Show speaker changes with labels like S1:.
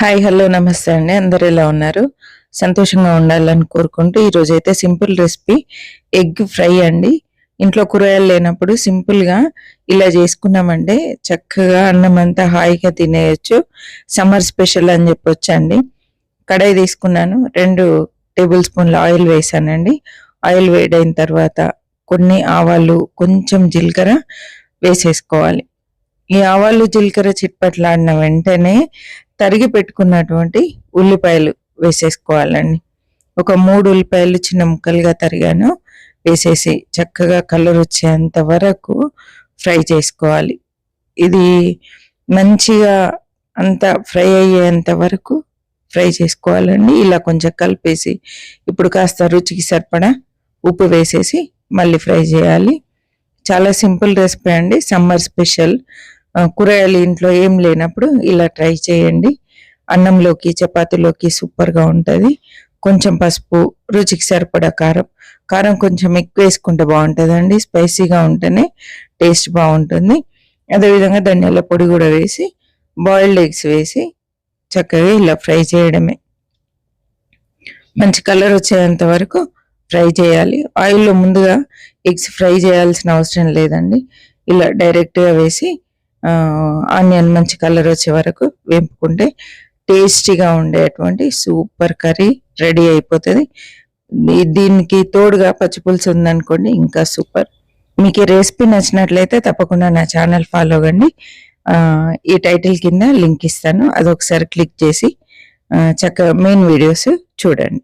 S1: Hi hello నమస్తే అండి. అందరు ఎలా ఉన్నారు? సంతోషంగా ఉండాలని కోరుకుంటూ ఈరోజైతే సింపుల్ రెసిపీ ఎగ్ ఫ్రై అండి. ఇంట్లో కూరగాయలు లేనప్పుడు సింపుల్గా ఇలా చేసుకున్నామంటే చక్కగా అన్నం అంతా హాయిగా తినేయచ్చు. సమ్మర్ స్పెషల్ అని చెప్పొచ్చు అండి. కడాయి తీసుకున్నాను, 2 టేబుల్ స్పూన్ల ఆయిల్ వేసానండి. ఆయిల్ వేడైన తర్వాత కొన్ని ఆవాలు, కొంచెం జీలకర్ర వేసేసుకోవాలి. ఈ ఆవాలు జీలకర్ర చిట్పట్లాడిన వెంటనే తరిగి పెట్టుకున్నటువంటి ఉల్లిపాయలు వేసేసుకోవాలండి. ఒక 3 ఉల్లిపాయలు చిన్న ముక్కలుగా తరిగాను, వేసేసి చక్కగా కలర్ వచ్చేంత వరకు ఫ్రై చేసుకోవాలి. ఇది మంచిగా అంతా ఫ్రై అయ్యేంత వరకు ఫ్రై చేసుకోవాలండి. ఇలా కొంచెం కలిపేసి ఇప్పుడు కాస్త రుచికి సరిపడా ఉప్పు వేసేసి మళ్ళీ ఫ్రై చేయాలి. చాలా సింపుల్ రెసిపీ అండి, సమ్మర్ స్పెషల్. కూరగాయలు ఇంట్లో ఏం లేనప్పుడు ఇలా ట్రై చేయండి. అన్నంలోకి చపాతీలోకి సూపర్గా ఉంటుంది. కొంచెం పసుపు, రుచికి సరిపడా కారం. కారం కొంచెం ఎక్కువ వేసుకుంటే బాగుంటుందండి, స్పైసీగా ఉంటేనే టేస్ట్ బాగుంటుంది. అదేవిధంగా ధనియాల పొడి కూడా వేసి బాయిల్డ్ ఎగ్స్ వేసి చక్కగా ఇలా ఫ్రై చేయడమే. మంచి కలర్ వచ్చేంత వరకు ఫ్రై చేయాలి. ఆయిల్లో ముందుగా ఎగ్స్ ఫ్రై చేయాల్సిన అవసరం లేదండి. ఇలా డైరెక్ట్గా వేసి ఆనియన్ మంచి కలర్ వచ్చే వరకు వేపుకుంటే టేస్టీగా ఉండేటువంటి సూపర్ కర్రీ రెడీ అయిపోతుంది. దీనికి తోడుగా పచ్చిపులుసు ఉందనుకోండి ఇంకా సూపర్. మీకు ఈ రెసిపీ నచ్చినట్లయితే తప్పకుండా నా ఛానల్ ఫాలో అవ్వండి. ఈ టైటిల్ కింద లింక్ ఇస్తాను, అదొకసారి క్లిక్ చేసి చక్కగా మెయిన్ వీడియోస్ చూడండి.